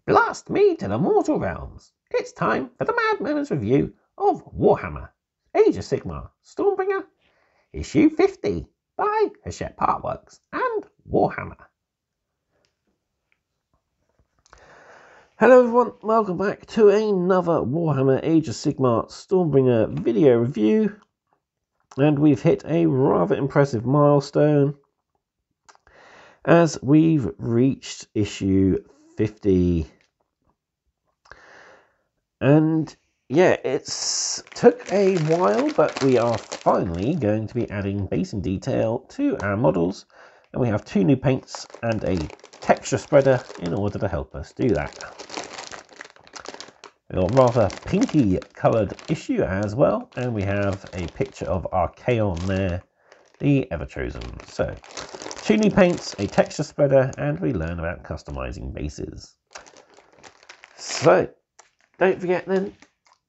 Blast me to the mortal realms. It's time for the Mad Merlins review of Warhammer, Age of Sigmar, Stormbringer, issue 50 by Hachette Artworks and Warhammer. Hello everyone, welcome back to another Warhammer Age of Sigmar Stormbringer video review. And we've hit a rather impressive milestone as we've reached issue 50. And yeah, it's took a while, but we are finally going to be adding basing detail to our models. And we have 2 new paints and a texture spreader in order to help us do that. We've got a rather pinky coloured issue as well, and we have a picture of Agrellan there, the Ever-Chosen. So, 2 new paints, a texture spreader, and we learn about customizing bases. So, don't forget then,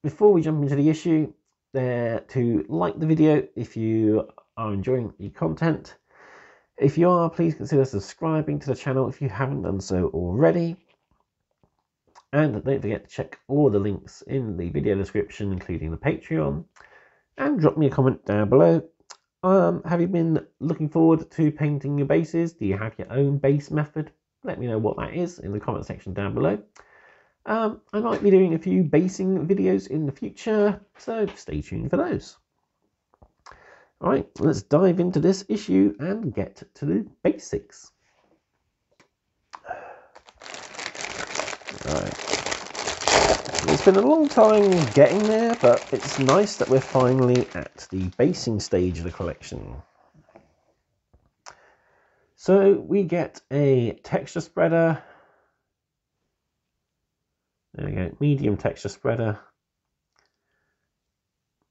before we jump into the issue, to like the video if you are enjoying the content. If you are, please consider subscribing to the channel if you haven't done so already. And don't forget to check all the links in the video description, including the Patreon. And drop me a comment down below. Have you been looking forward to painting your bases? Do you have your own base method? Let me know what that is in the comment section down below. I might be doing a few basing videos in the future, so stay tuned for those. Alright, let's dive into this issue and get to the basics. Right. It's been a long time getting there, but it's nice that we're finally at the basing stage of the collection. So we get a texture spreader. There we go, medium texture spreader.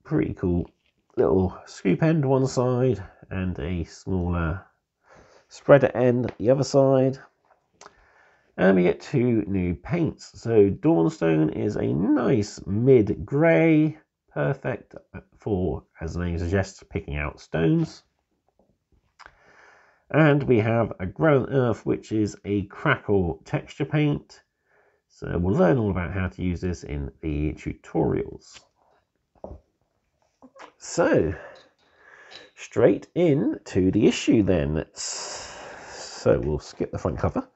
Pretty cool little scoop end one side and a smaller spreader end the other side. And we get 2 new paints. So Dawnstone is a nice mid-grey, perfect for, as the name suggests, picking out stones. And we have Agrellan Earth, which is a crackle texture paint. So we'll learn all about how to use this in the tutorials. So, straight into the issue then. So we'll skip the front cover.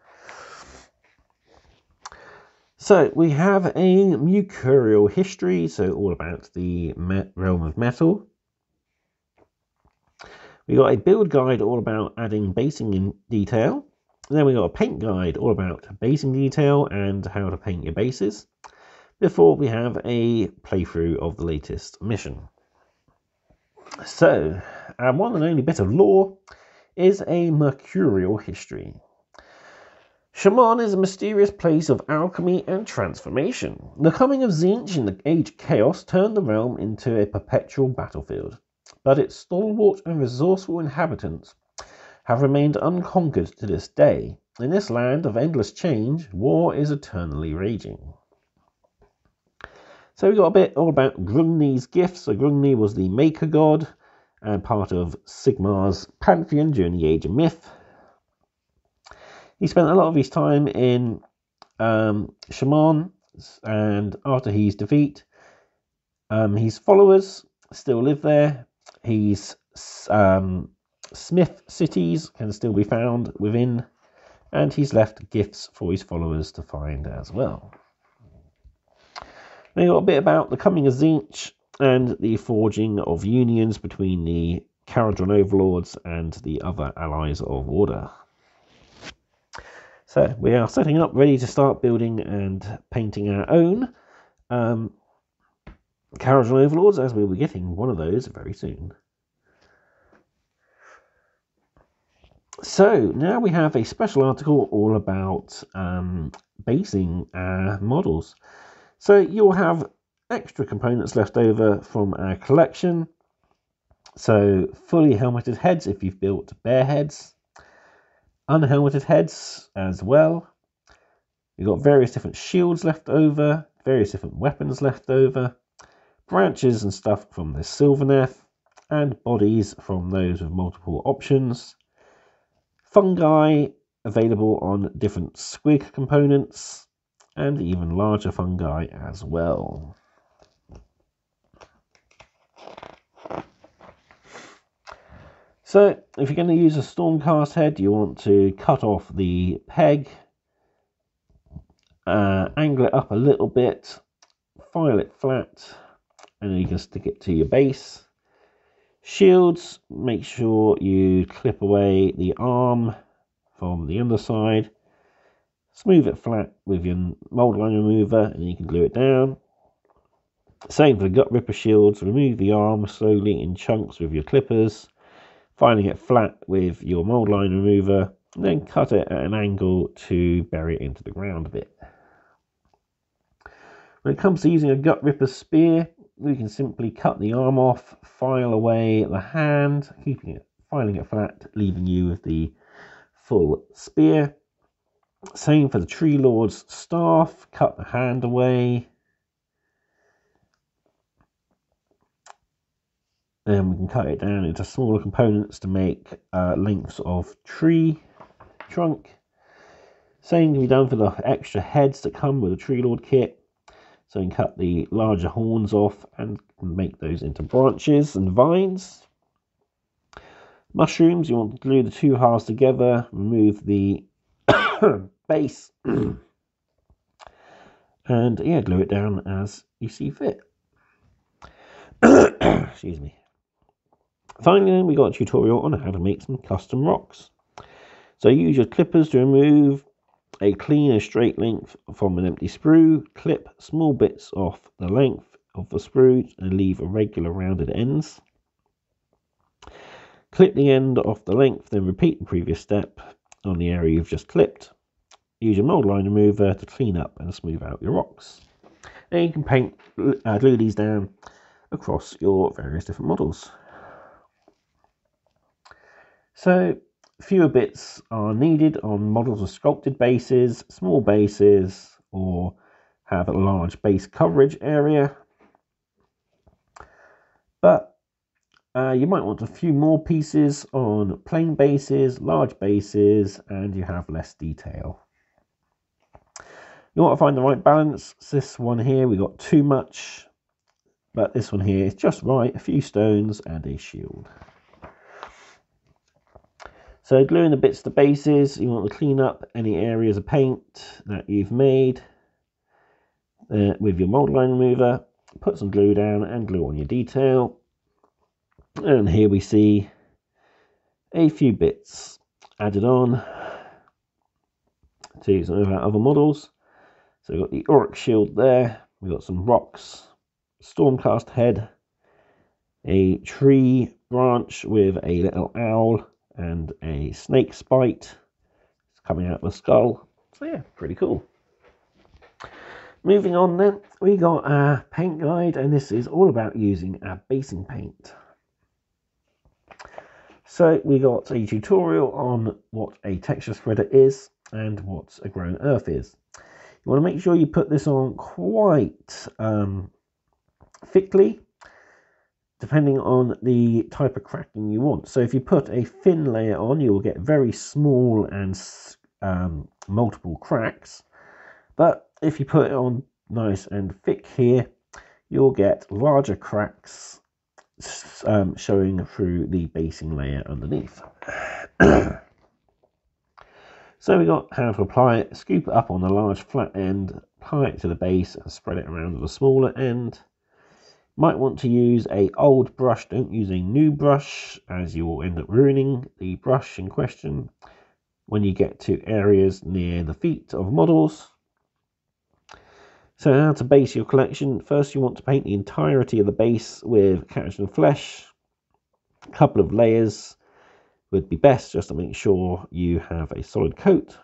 So we have a mercurial history, so all about the realm of metal. We got a build guide all about adding basing in detail. And then we got a paint guide all about basing detail and how to paint your bases. Before we have a playthrough of the latest mission. So, our one and only bit of lore is a mercurial history. Shaman is a mysterious place of alchemy and transformation. The coming of Tzeentch in the Age of Chaos turned the realm into a perpetual battlefield, but its stalwart and resourceful inhabitants have remained unconquered to this day. In this land of endless change, war is eternally raging. So we got a bit all about Grungni's gifts. So Grungni was the maker god and part of Sigmar's pantheon during the Age of Myth. He spent a lot of his time in Shaman, and after his defeat, his followers still live there. His smith cities can still be found within, and he's left gifts for his followers to find as well. We got a bit about the coming of Tzeentch and the forging of unions between the Agrellan overlords and the other allies of Order. So we are setting up, ready to start building and painting our own Agrellan overlords, as we'll be getting one of those very soon. So now we have a special article all about basing our models. So you'll have extra components left over from our collection. So fully helmeted heads if you've built bear heads. Unhelmeted heads as well. You've got various different shields left over, various different weapons left over, branches and stuff from the Sylvaneth, and bodies from those with multiple options. Fungi available on different squig components, and even larger fungi as well. So if you're going to use a Stormcast head, you want to cut off the peg, angle it up a little bit, file it flat, and then you can stick it to your base. Shields, make sure you clip away the arm from the underside, smooth it flat with your mold line remover, and then you can glue it down. Same for the gut ripper shields, remove the arm slowly in chunks with your clippers, filing it flat with your mold line remover, and then cut it at an angle to bury it into the ground a bit. When it comes to using a gut ripper spear, we can simply cut the arm off, file away the hand, filing it flat, leaving you with the full spear. Same for the Tree Lord's staff, cut the hand away. Then we can cut it down into smaller components to make lengths of tree trunk. Same can be done for the extra heads that come with the Tree Lord kit. So you can cut the larger horns off and make those into branches and vines. Mushrooms, you want to glue the two halves together, remove the base, and yeah, glue it down as you see fit. Excuse me. Finally, we got a tutorial on how to make some custom rocks. So use your clippers to remove a clean and straight length from an empty sprue. Clip small bits off the length of the sprue and leave irregular rounded ends. Clip the end off the length, then repeat the previous step on the area you've just clipped. Use your mold line remover to clean up and smooth out your rocks. And you can glue these down across your various different models. So fewer bits are needed on models of sculpted bases, small bases, or have a large base coverage area. But you might want a few more pieces on plain bases, large bases, and you have less detail. You want to find the right balance. This one here, we got too much, but this one here is just right, a few stones and a shield. So gluing the bits to bases, you want to clean up any areas of paint that you've made with your mold line remover. Put some glue down and glue on your detail. And here we see a few bits added on to some of our other models. So we've got the Auric shield there, we've got some rocks, Stormcast head, a tree branch with a little owl and a snake spite coming out of the skull. So yeah, pretty cool. Moving on then, we got our paint guide, and this is all about using our basing paint. So we got a tutorial on what a texture spreader is and what Agrellan Earth is. You want to make sure you put this on quite thickly, depending on the type of cracking you want. So if you put a thin layer on, you will get very small and multiple cracks. But if you put it on nice and thick here, you'll get larger cracks showing through the basing layer underneath. So we got how to apply it. Scoop it up on the large flat end, apply it to the base and spread it around to the smaller end. Might want to use an old brush, don't use a new brush, as you will end up ruining the brush in question when you get to areas near the feet of models. So how to base your collection. First you want to paint the entirety of the base with catch and flesh. A couple of layers would be best, just to make sure you have a solid coat.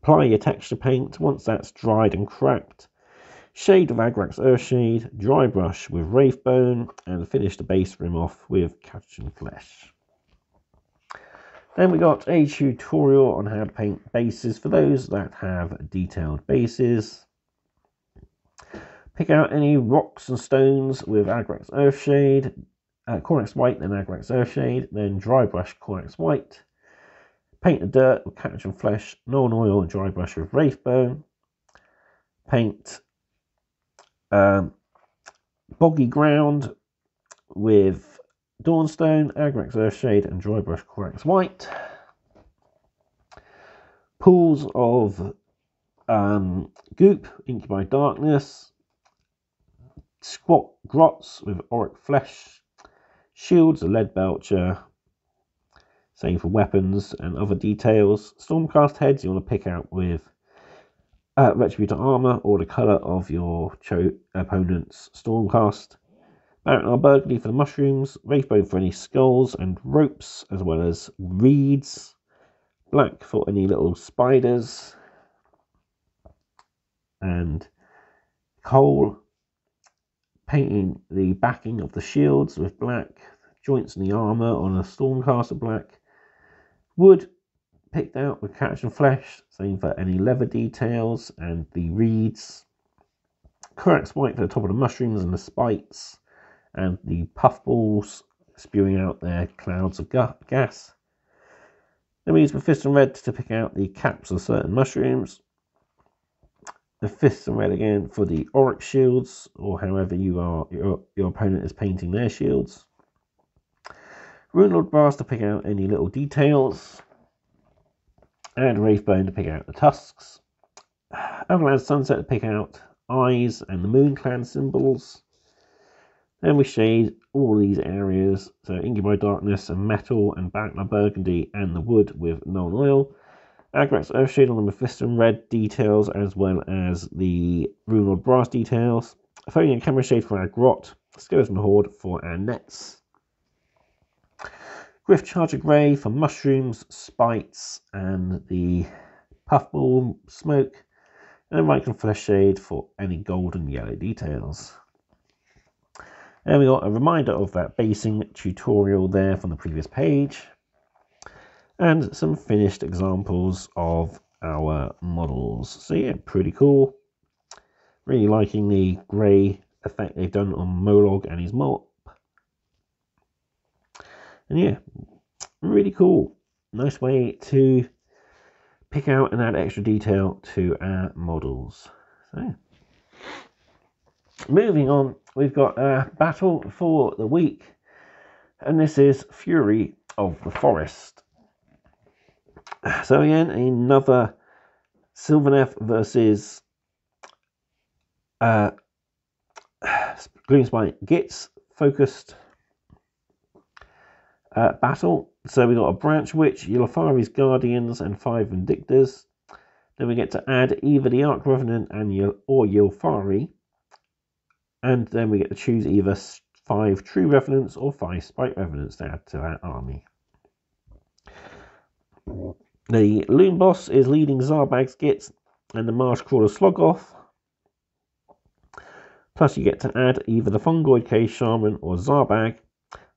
Apply your texture paint. Once that's dried and cracked, shade with Agrellan Earth shade, dry brush with Wraithbone, and finish the base rim off with catch and flesh. Then we got a tutorial on how to paint bases for those that have detailed bases. Pick out any rocks and stones with Agrellan Earth shade, Cornex white, then Agrellan Earth shade, then dry brush Cornex white. Paint the dirt with catch and flesh, non-oil and dry brush with Wraithbone. paint boggy ground with Dawnstone, Agrellan Earthshade, and Dry Brush Corax White. Pools of goop, Inky by Darkness. Squat grots with Auric Flesh. Shields, a Lead Belcher. Same for weapons and other details. Stormcast heads you want to pick out with Retributor armor or the colour of your opponent's Stormcast. Barrett Burgundy for the mushrooms, Wraithbone for any skulls and ropes, as well as reeds. Black for any little spiders. And coal, painting the backing of the shields with black, joints in the armour on a Stormcaster black. Wood, picked out with Catch and Flesh, same for any leather details and the reeds. Corax White for the top of the mushrooms and the spikes. And the puffballs spewing out their clouds of gas. Then we use Mephiston Red to pick out the caps of certain mushrooms. Mephiston Red again for the Auric shields, or however your opponent is painting their shields. Runelord Brass to pick out any little details. And Wraithbone to pick out the tusks. Agrellan Sunset to pick out eyes and the Moon Clan symbols. Then we shade all these areas, so Inky by Darkness and Metal and Barrett Burgundy and the wood with Null Oil. Agrellan Earthshade on the Mephiston Red details as well as the Runelord Brass details. Phony and Camera Shade for our grot. Skeleton Horde for our nets. Griff Charger Grey for mushrooms, spikes and the puffball smoke. And Rightcon Flesh Shade for any gold and yellow details. And we got a reminder of that basing tutorial there from the previous page. And some finished examples of our models. So yeah, pretty cool. Really liking the grey effect they've done on Molog and his mop. And yeah, really cool. Nice way to pick out and add extra detail to our models. So moving on, we've got a battle for the week, and this is Fury of the Forest. So again, another Sylvaneth versus Gloomspite Gits focused battle. So we got a Branch Witch, Yulafari's Guardians, and 5 Vindictors. Then we get to add either the Arch Revenant or Yulafari. And then we get to choose either 5 True Revenants or 5 Spike Revenants to add to our army. The Loon Boss is leading Zarbag's Gits and the Marsh Crawler Slogoth. Plus you get to add either the Fungoid Cave Shaman or Zarbag,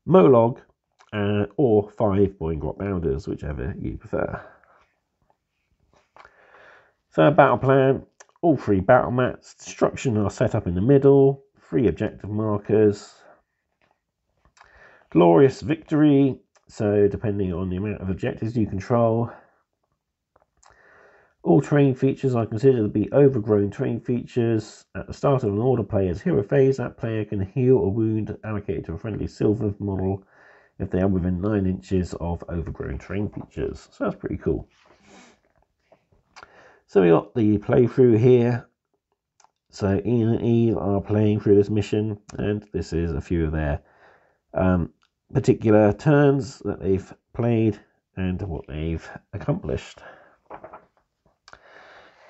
Molog, or 5 Boingrot Bounders, whichever you prefer. So our battle plan, all 3 battle mats. Destruction are set up in the middle, 3 objective markers. Glorious Victory, so depending on the amount of objectives you control. All terrain features are considered to be overgrown terrain features. At the start of an order player's hero phase, that player can heal a wound allocated to a friendly silver model if they are within 9 inches of overgrown terrain features. So that's pretty cool. So we got the playthrough here. So Ian and Eve are playing through this mission, and this is a few of their particular turns that they've played and what they've accomplished.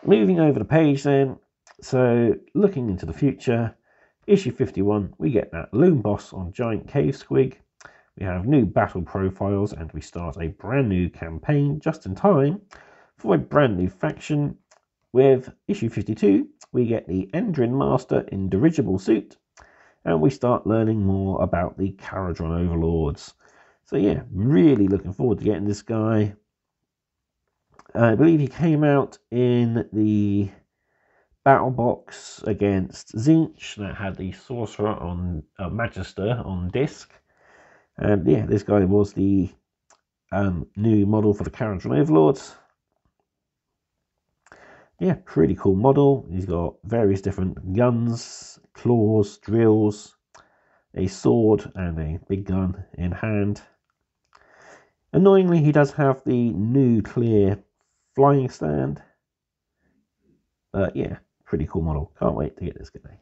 Moving over the page then, so looking into the future, issue 51, we get that Loon Boss on Giant Cave Squig. We have new battle profiles and we start a brand new campaign just in time for a brand new faction. With issue 52, we get the Endrin Master in dirigible suit and we start learning more about the Caradron Overlords. So yeah, really looking forward to getting this guy. I believe he came out in the battle box against Zinch that had the Sorcerer on Magister on disc. And yeah, this guy was the new model for the Caradron Overlords. Yeah, pretty cool model. He's got various different guns, claws, drills, a sword and a big gun in hand. Annoyingly, he does have the nuclear flying stand. But yeah, pretty cool model. Can't wait to get this guy.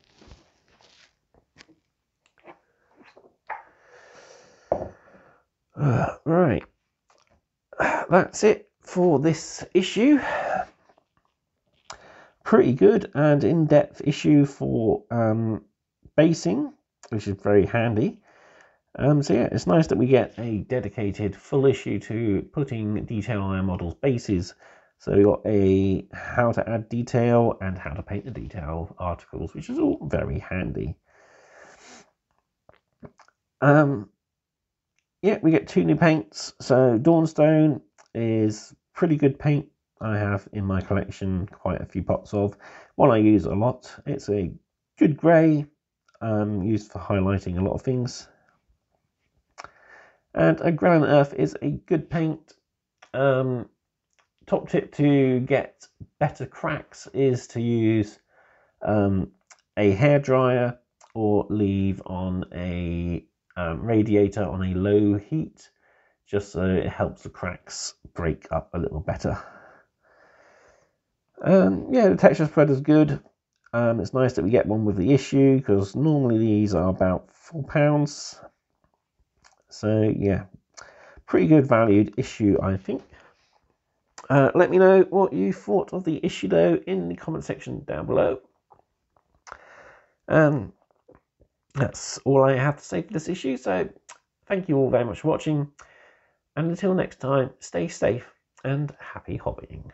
Right, that's it for this issue. Pretty good and in-depth issue for basing, which is very handy. So yeah, it's nice that we get a dedicated full issue to putting detail on our models' bases. So we got a how to add detail and how to paint the detail articles, which is all very handy. Yeah, we get 2 new paints. So Dawnstone is pretty good paint. I have in my collection quite a few pots of. One I use a lot. It's a good grey, used for highlighting a lot of things. And Agrellan Earth is a good paint. Top tip to get better cracks is to use a hairdryer or leave on a radiator on a low heat, just so it helps the cracks break up a little better. Yeah, the texture spread is good. It's nice that we get one with the issue, because normally these are about £4. So yeah, pretty good valued issue, I think. Let me know what you thought of the issue though in the comment section down below. That's all I have to say for this issue, so thank you all very much for watching, and until next time, stay safe and happy hobbying.